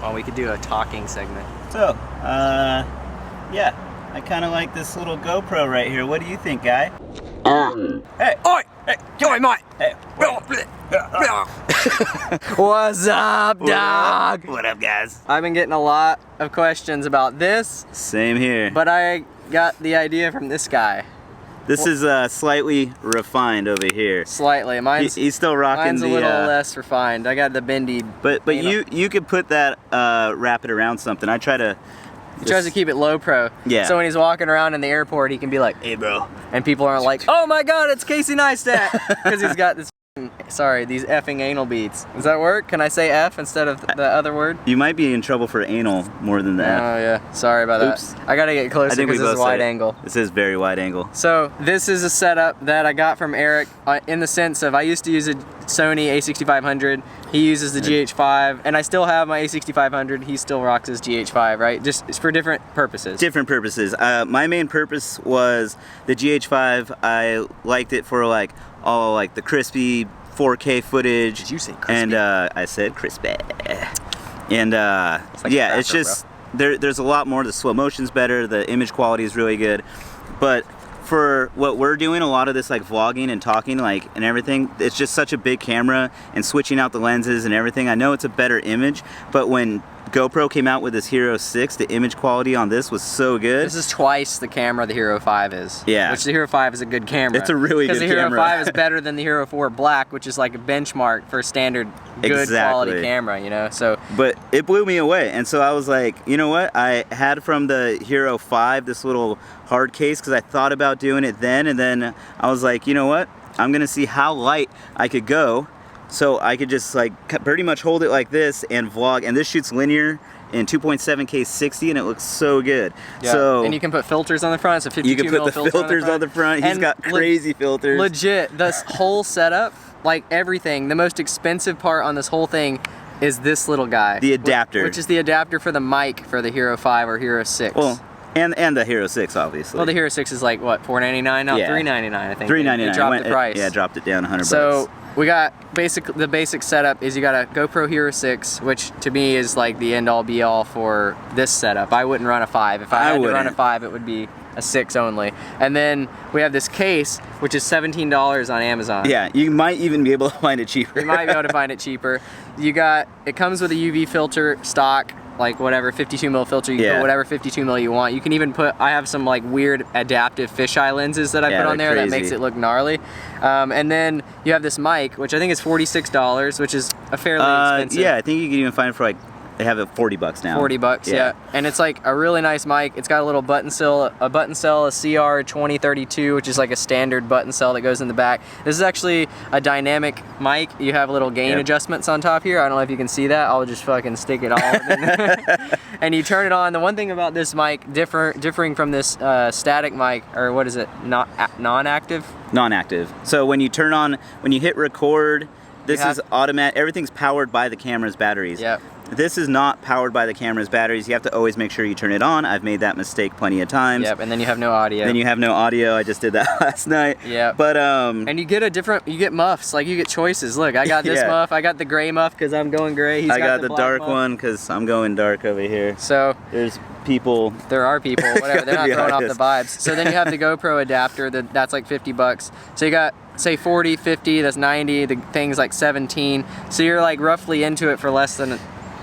Well, we could do a talking segment. So, yeah, I kind of like this little GoPro right here. What do you think, guy? Hey! Oi! Hey! Oi, mate! Hey! What's up, dog? What up, guys? I've been getting a lot of questions about this. Same here. But I got the idea from this guy. This is slightly refined over here. Slightly. He's still rocking mine's a little less refined. I got the bendy. But you could put that, wrap it around something. I try to. He tries to keep it low pro. Yeah. So when he's walking around in the airport, he can be like, "Hey, bro," and people aren't like, "Oh my God, it's Casey Neistat," because he's got this. Sorry, these effing anal beads. Does that work? Can I say F instead of the other word? You might be in trouble for anal more than that. Oh yeah, sorry about that. I gotta get closer because this is wide angle. This is very wide angle. So this is a setup that I got from Eric in the sense of I used to use a Sony A6500. He uses the GH5, and I still have my A6500. He still rocks his GH5, right? Just it's for different purposes. Different purposes. My main purpose was the GH5. I liked it for like all like the crispy 4K footage. Did you say crispy? And I said crispy. And like yeah, it's just there's a lot more. The slow motion's better. The image quality is really good. But for what we're doing, a lot of this like vlogging and talking like and everything, it's just such a big camera and switching out the lenses and everything. I know it's a better image, but when GoPro came out with this Hero6, the image quality on this was so good. This is twice the camera the Hero 5 is. Yeah. Which the Hero 5 is a good camera. It's a really good camera. Because the Hero 5 is better than the Hero 4 Black, which is like a benchmark for standard good quality camera, you know? So. But it blew me away. And so I was like, you know what? I had from the Hero 5 this little hard case because I thought about doing it then. And then I was like, you know what? I'm going to see how light I could go. So I could just like pretty much hold it like this and vlog, and this shoots linear in 2.7K 60 and it looks so good. Yeah. So and you can put filters on the front. So 52 you can put the filters on the front. He's got crazy filters. Legit, this whole setup, like everything, the most expensive part on this whole thing is this little guy. The adapter. Which is the adapter for the mic for the Hero 5 or Hero 6. Well, and the Hero 6 obviously. Well, the Hero 6 is like what, $499 now? Yeah. $399 I think. $399. They dropped the price. Yeah, dropped it down 100 so, bucks. We got the basic setup is you got a GoPro Hero 6, which to me is like the end all be all for this setup. I wouldn't run a 5. If I had to run a 5, it would be a 6 only. And then we have this case, which is $17 on Amazon. Yeah, you might even be able to find it cheaper. You might be able to find it cheaper. It comes with a UV filter stock, like whatever 52 mil filter. You can put whatever 52 mil you want. You can even put, I have some like weird adaptive fisheye lenses that I put on there that makes it look gnarly. And then you have this mic, which I think is $46, which is a fairly expensive. Yeah, I think you can even find it for like, they have it 40 bucks now. 40 bucks, yeah. And it's like a really nice mic. It's got a little button cell, a CR2032, which is like a standard button cell that goes in the back. This is actually a dynamic mic. You have little gain adjustments on top here. I don't know if you can see that. I'll just fucking stick it all in. And you turn it on. The one thing about this mic, differing from this static mic, or what is it, non-active? Non-active. So when you hit record, this is automatic. Everything's powered by the camera's batteries. Yep. This is not powered by the camera's batteries. You have to always make sure you turn it on. I've made that mistake plenty of times. Yep, and then you have no audio. Then you have no audio. I just did that last night. Yeah. But and you get muffs. Like you get choices. Look, I got this muff. I got the gray muff because I'm going gray. I got the dark one because I'm going dark over here. So there's people. There are people. Whatever. They're not throwing off the vibes. So then you have the GoPro adapter. That's like 50 bucks. So you got, say 40, 50, that's 90, the thing's like 17. So you're like roughly into it for less than,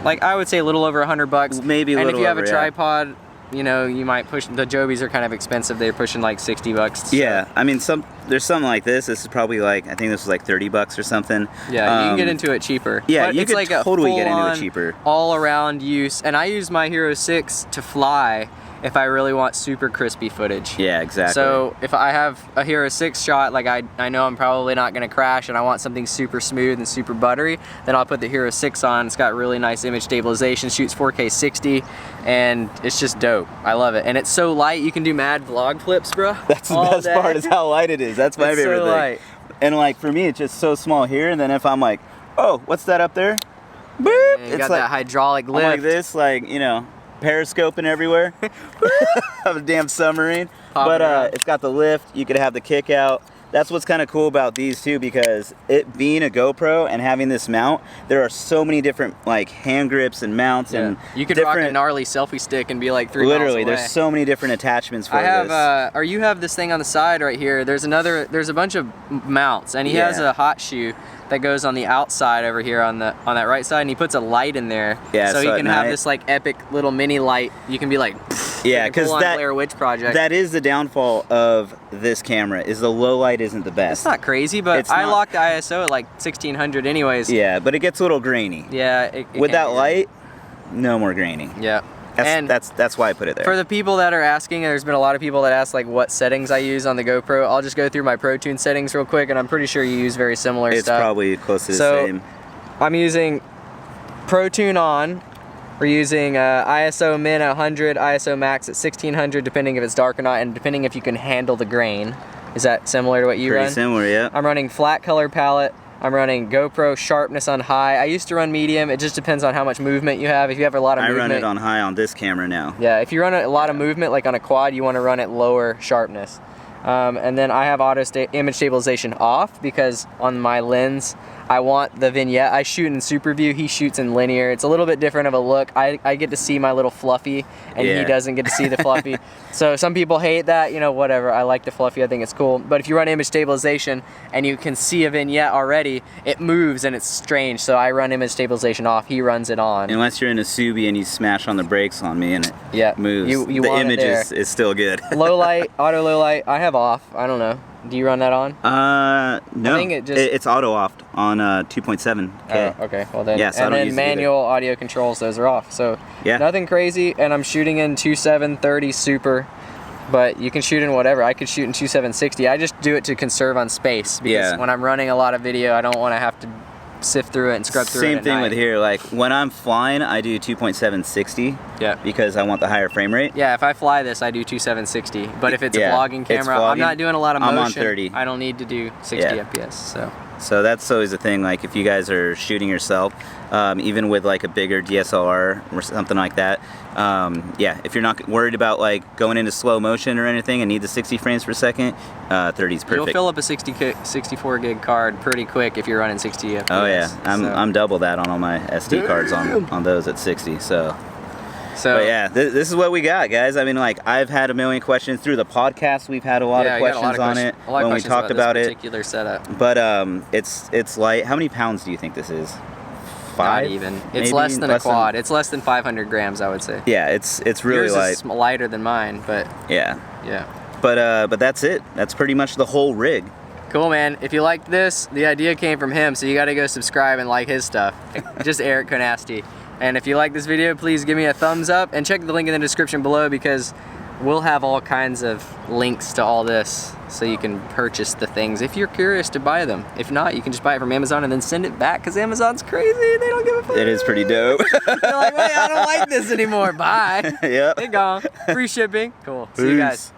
like I would say a little over 100 bucks. Maybe a little over, and if you have a tripod, you know, you might push, the Jobies are kind of expensive. They're pushing like 60 bucks. So. Yeah, I mean, there's something like this. This is probably like, I think this was like 30 bucks or something. Yeah, you can get into it cheaper. Yeah, but you it's could like totally get into it cheaper. All around use, and I use my Hero 6 to fly if I really want super crispy footage. Yeah, exactly. So if I have a Hero 6 shot, like I know I'm probably not gonna crash and I want something super smooth and super buttery, then I'll put the Hero 6 on. It's got really nice image stabilization, shoots 4K 60, and it's just dope. I love it. And it's so light, you can do mad vlog flips, bro. That's the best part is how light it is. That's my favorite thing. Light. And like for me, it's just so small here, and then if I'm like, oh, what's that up there? Boop! Yeah, you got like, that hydraulic lift. I'm like this, like, you know, periscoping everywhere. Have a damn submarine. But it's got the lift. You could have the kick out. that's what's kind of cool about these too, because it being a GoPro and having this mount, there are so many different like hand grips and mounts and you could rock a gnarly selfie stick and be like 3 miles literally away. there's so many different attachments for I have this. or you have this thing on the side right here. There's a bunch of mounts, and he has a hot shoe that goes on the outside over here on that right side, and he puts a light in there, so he can have this like epic little mini light. You can be like, yeah, because that Blair Witch Project. That is the downfall of this camera, is the low light isn't the best. It's not crazy, but I locked the ISO at like 1600 anyways. Yeah, but it gets a little grainy. Yeah, with that light, no more grainy. Yeah. That's why I put it there. For the people that are asking, there's been a lot of people that ask like what settings I use on the GoPro. I'll just go through my ProTune settings real quick, and I'm pretty sure you use very similar stuff. It's probably close to the same. I'm using ProTune on. We're using ISO min at 100, ISO max at 1600, depending if it's dark or not, and depending if you can handle the grain. Is that similar to what you run? Pretty similar, yeah. I'm running flat color palette. I'm running GoPro sharpness on high. I used to run medium. It just depends on how much movement you have. If you have a lot of movement. I run it on high on this camera now. Yeah, if you run a lot of movement, like on a quad, you want to run it lower sharpness. And then I have image stabilization off, because on my lens, I want the vignette. I shoot in super view, he shoots in linear. It's a little bit different of a look. I get to see my little fluffy, and he doesn't get to see the fluffy. So some people hate that, you know, whatever. I like the fluffy, I think it's cool. But if you run image stabilization and you can see a vignette already, it moves and it's strange. So I run image stabilization off, he runs it on. Unless you're in a Subi and you smash on the brakes on me and it moves. You the want image is still good. Low light, auto low light, I have off. I don't know. Do you run that on? No. I think it's auto off on 2.7K. Oh, okay. Well then, yeah, so and then manual audio controls, those are off. So nothing crazy, and I'm shooting in 2730 super, but you can shoot in whatever. I could shoot in 2760. I just do it to conserve on space, because when I'm running a lot of video, I don't want to have to sift through it and scrub through it. Same thing with here. Like when I'm flying, I do 2.760. Yeah. Because I want the higher frame rate. Yeah. If I fly this, I do 2760. But if it's a vlogging camera, I'm not doing a lot of motion. I'm on 30. I don't need to do 60 FPS. So that's always a thing. Like if you guys are shooting yourself, even with like a bigger DSLR or something like that, if you're not worried about like going into slow motion or anything and need the 60 frames per second, 30 is perfect. You'll fill up a 64 gig card pretty quick if you're running 60 FPS. Oh yeah, I'm double that on all my SD cards on those at 60. But yeah, this is what we got, guys. I mean, like, I've had a million questions through the podcast. We've had a lot of questions on it when we talked about it. Particular setup. But it's light. How many pounds do you think this is? 5? Not even. It's less than a quad. It's less than 500 grams, I would say. Yeah, it's really light. Yours is lighter than mine, but yeah. But that's it. That's pretty much the whole rig. Cool, man. If you liked this, the idea came from him, so you got to go subscribe and like his stuff. Just Eric Konasty. And if you like this video, please give me a thumbs up and check the link in the description below, because we'll have all kinds of links to all this so you can purchase the things if you're curious to buy them. If not, you can just buy it from Amazon and then send it back, because Amazon's crazy. They don't give a fuck. It is pretty dope. They're like, hey, I don't like this anymore. Bye. Yep. They're gone. Free shipping. Cool. See you guys.